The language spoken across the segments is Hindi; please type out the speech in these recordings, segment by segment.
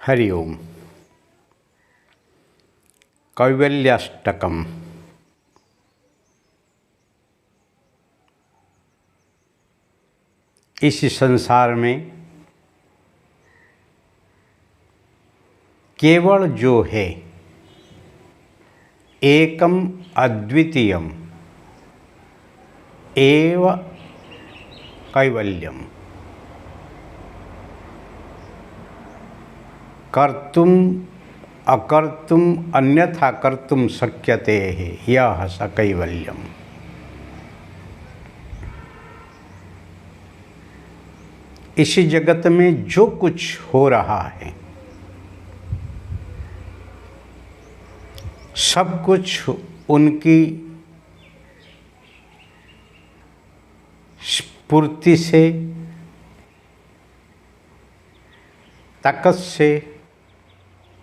हरि ओम। कैवल्याष्टकम। इस संसार में केवल जो है एकम अद्वितीयम एव कैवल्यम। कर्तुम अकर्तुम अन्यथा कर्तुम शक्यते है, यह स कैवल्यम। इस जगत में जो कुछ हो रहा है सब कुछ उनकी स्फूर्ति से, ताकत से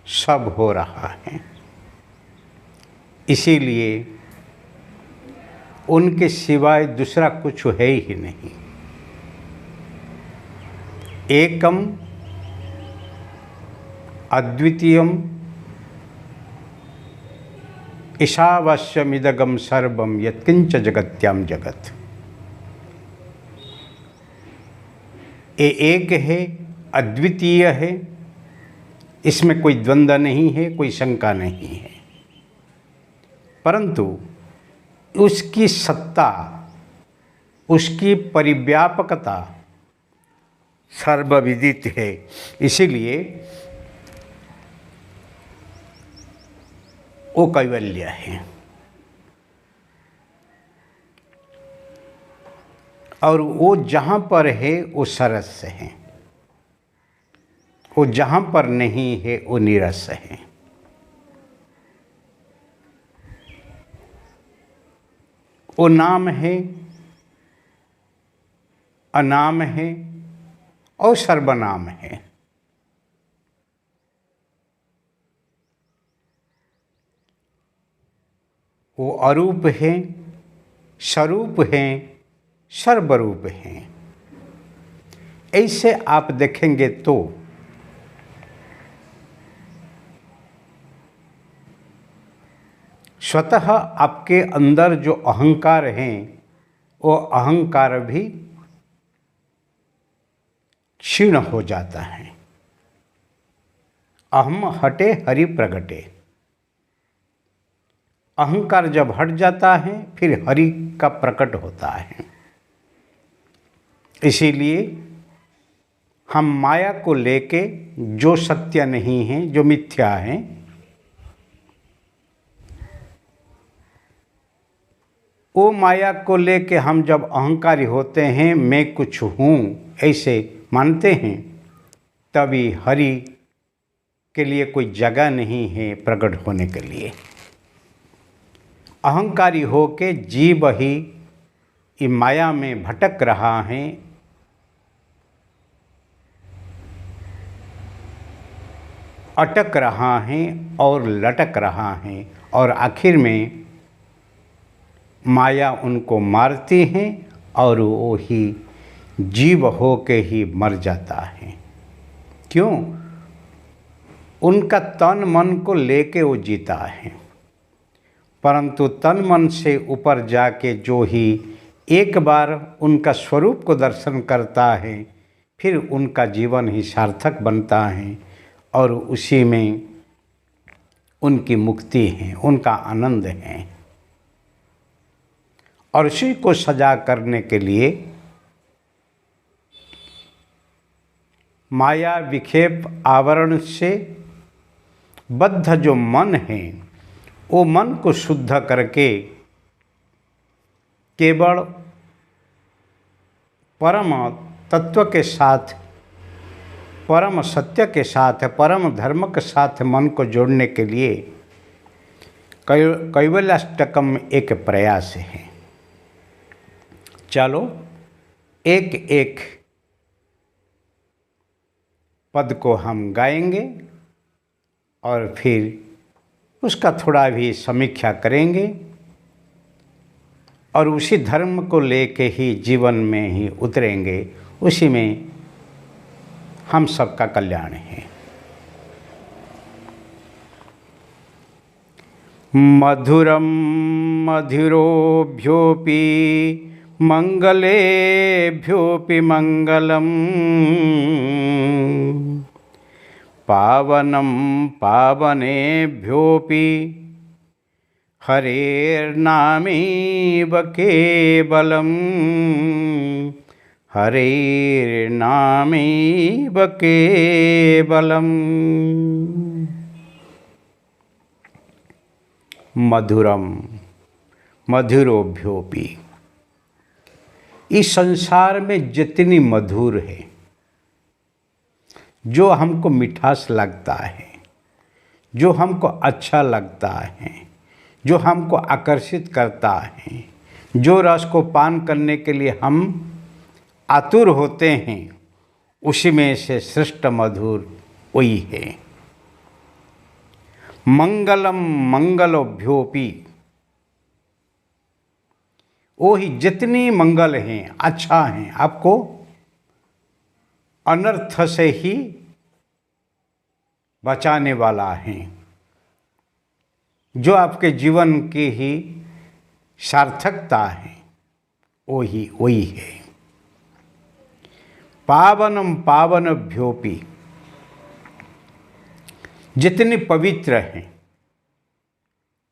सब हो रहा है। इसीलिए उनके सिवाय दूसरा कुछ है ही नहीं। एकम अद्वितीयम ईशावास्यमिदगम सर्वम यत्किंच जगत्याम जगत। ये एक है, अद्वितीय है, इसमें कोई द्वंद्व नहीं है, कोई शंका नहीं है। परंतु उसकी सत्ता, उसकी परिव्यापकता सर्वविदित है। इसीलिए वो कैवल्य है। और वो जहाँ पर है वो सरस है, वो जहाँ पर नहीं है वो नीरस है। वो नाम है, अनाम है और सर्वनाम है। वो अरूप है, स्वरूप है, सर्वरूप है। ऐसे आप देखेंगे तो स्वतः आपके अंदर जो अहंकार हैं वो अहंकार भी क्षीण हो जाता है। अहम हटे हरि प्रगटे। अहंकार जब हट जाता है फिर हरि का प्रकट होता है। इसीलिए हम माया को लेके जो सत्य नहीं है, जो मिथ्या है, वो माया को लेके हम जब अहंकारी होते हैं, मैं कुछ हूँ ऐसे मानते हैं, तभी हरि के लिए कोई जगह नहीं है प्रकट होने के लिए। अहंकारी हो के जीव ही इस माया में भटक रहा है, अटक रहा है और लटक रहा है, और आखिर में माया उनको मारती है और वो ही जीव हो के ही मर जाता है। क्यों? उनका तन मन को लेके वो जीता है। परंतु तन मन से ऊपर जाके जो ही एक बार उनका स्वरूप को दर्शन करता है, फिर उनका जीवन ही सार्थक बनता है और उसी में उनकी मुक्ति है, उनका आनंद है। और उसी को सजा करने के लिए माया विक्षेप आवरण से बद्ध जो मन है, वो मन को शुद्ध करके केवल परम तत्व के साथ, परम सत्य के साथ, परम धर्म के साथ मन को जोड़ने के लिए कैवल्याष्टकम एक प्रयास है। चलो एक एक पद को हम गाएंगे और फिर उसका थोड़ा भी समीक्षा करेंगे और उसी धर्म को लेके ही जीवन में ही उतरेंगे। उसी में हम सबका कल्याण है। मधुरं मधुरोभ्योऽपि मङ्गलेभ्योऽपि मङ्गलम् पावनं पावनेभ्योऽपि हरेर्नामेव केवलम् हरेर्नामेव केवलम्। मधुरम मधुरोभ्योऽपि, इस संसार में जितनी मधुर है, जो हमको मिठास लगता है, जो हमको अच्छा लगता है, जो हमको आकर्षित करता है, जो रस को पान करने के लिए हम आतुर होते हैं, उसी में से श्रेष्ठ मधुर वही है। मंगलम मंगलोभ्योऽपि, वो ही जितनी मंगल हैं, अच्छा हैं, आपको अनर्थ से ही बचाने वाला है, जो आपके जीवन की ही सार्थकता है, वही है। पावनम पावनभ्योऽपि, जितने पवित्र हैं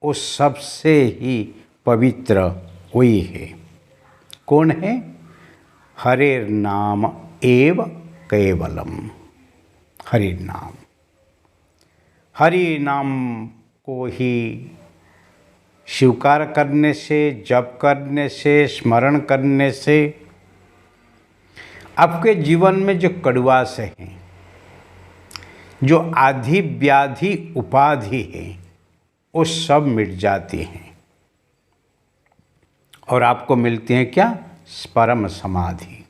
वो सबसे ही पवित्र वही है। कौन है? हरेर नाम एव केवलम। हरि नाम, हरि नाम को ही स्वीकार करने से, जप करने से, स्मरण करने से आपके जीवन में जो कड़वास हैं, जो आधि व्याधि उपाधि है, वो सब मिट जाती हैं और आपको मिलती हैं क्या? परम समाधि।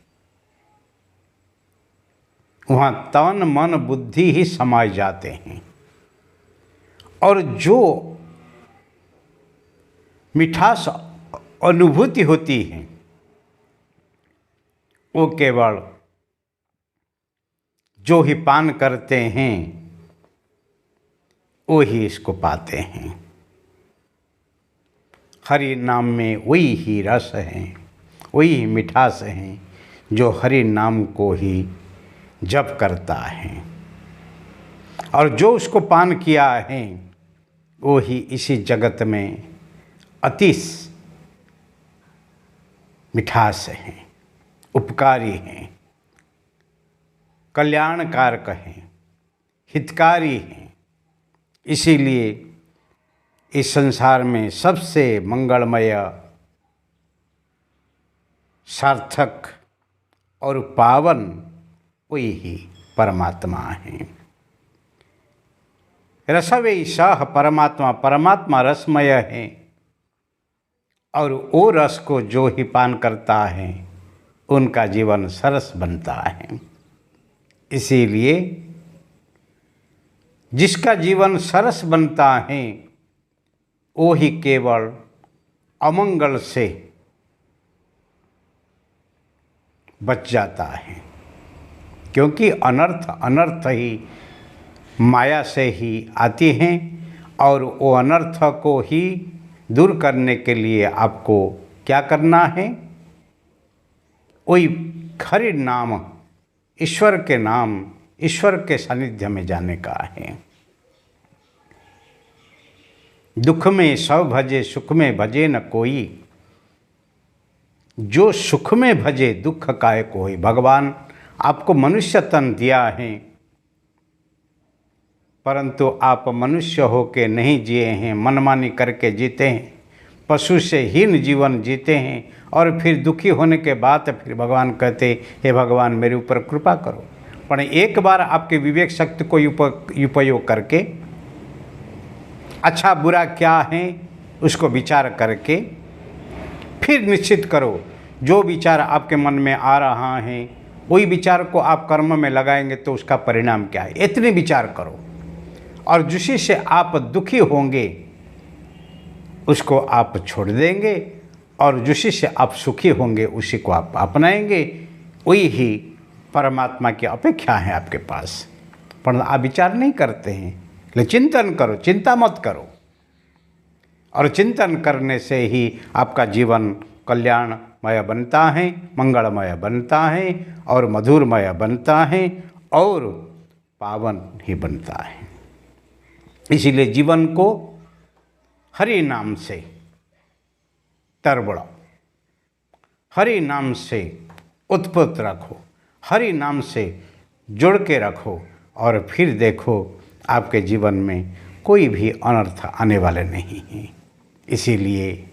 वहाँ तन मन बुद्धि ही समाये जाते हैं और जो मिठास अनुभूति होती है वो केवल जो ही पान करते हैं वो ही इसको पाते हैं। हरि नाम में वही ही रस है, वही मिठास है जो हरि नाम को ही जप करता है, और जो उसको पान किया है वो ही इसी जगत में अति मिठास है, उपकारी हैं, कल्याणकारक हैं, हितकारी हैं। इसीलिए इस संसार में सबसे मंगलमय, सार्थक और पावन वही ही परमात्मा है। रसवे सह परमात्मा, परमात्मा रसमय है और वो रस को जो ही पान करता है उनका जीवन सरस बनता है। इसीलिए जिसका जीवन सरस बनता है वो ही केवल अमंगल से बच जाता है, क्योंकि अनर्थ ही माया से ही आती हैं और वो अनर्थ को ही दूर करने के लिए आपको क्या करना है? वही हरि नाम, ईश्वर के नाम, ईश्वर के सानिध्य में जाने का है। दुख में सब भजे, सुख में भजे न कोई। जो सुख में भजे दुख काहे कोई। भगवान आपको मनुष्य तन दिया है, परंतु आप मनुष्य होके नहीं जिए हैं, मनमानी करके जीते हैं, पशु से हीन जीवन जीते हैं, और फिर दुखी होने के बाद फिर भगवान कहते, हे भगवान मेरे ऊपर कृपा करो। पर एक बार आपके विवेक शक्ति को उपयोग करके अच्छा बुरा क्या है उसको विचार करके फिर निश्चित करो, जो विचार आपके मन में आ रहा है वही विचार को आप कर्म में लगाएंगे तो उसका परिणाम क्या है, इतने विचार करो। और जिसी से आप दुखी होंगे उसको आप छोड़ देंगे, और जिसी से आप सुखी होंगे उसी को आप अपनाएंगे। वही ही परमात्मा की अपेक्षा है आपके पास, पर आप विचार नहीं करते हैं। ले चिंतन करो, चिंता मत करो। और चिंतन करने से ही आपका जीवन कल्याणमय बनता है, मंगलमय बनता है और मधुरमय बनता है और पावन ही बनता है। इसीलिए जीवन को हरि नाम से तरबड़ो, हरि नाम से उत्पुत रखो, हरि नाम से जुड़ के रखो और फिर देखो आपके जीवन में कोई भी अनर्थ आने वाले नहीं हैं। इसीलिए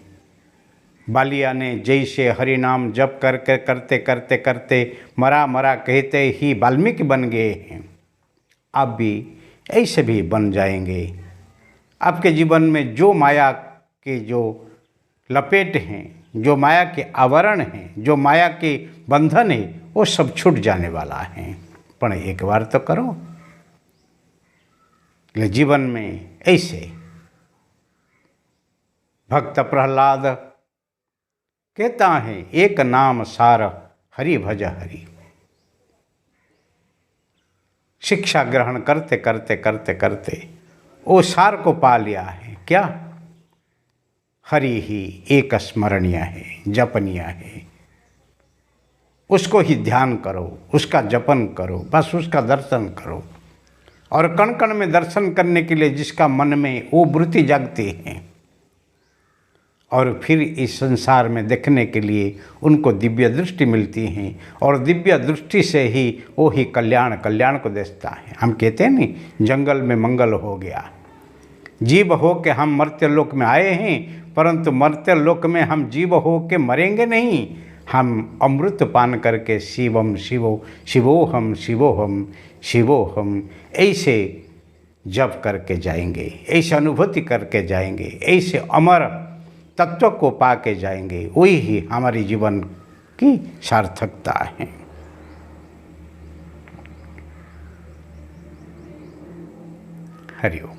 बालिया ने जैसे हरि नाम जप करके करते करते करते मरा मरा कहते ही वाल्मीकि बन गए हैं, आप भी ऐसे भी बन जाएंगे। आपके जीवन में जो माया के जो लपेट हैं, जो माया के आवरण हैं, जो माया के बंधन है, वो सब छूट जाने वाला है। पर एक बार तो करो। जीवन में ऐसे भक्त प्रहलाद कहता है, एक नाम सार हरि भज हरि। शिक्षा ग्रहण करते करते करते करते वो सार को पा लिया है। क्या? हरि ही एक स्मरणीय है, जपनीय है। उसको ही ध्यान करो, उसका जपन करो, बस उसका दर्शन करो। और कण कण में दर्शन करने के लिए जिसका मन में वो वृत्ति जागती है और फिर इस संसार में देखने के लिए उनको दिव्य दृष्टि मिलती है और दिव्य दृष्टि से ही वो ही कल्याण को देखता है। हम कहते हैं नहीं, जंगल में मंगल हो गया। जीव हो के हम मर्त्य लोक में आए हैं, परंतु मर्त्य लोक में हम जीव हो के मरेंगे नहीं। हम अमृत पान करके शिवम शिवो शिवोहम शिवोहम शिवोहम ऐसे जप करके जाएंगे, ऐसे अनुभूति करके जाएंगे, ऐसे अमर तत्व को पा के जाएंगे। वही ही हमारी जीवन की सार्थकता है। हरि ओम।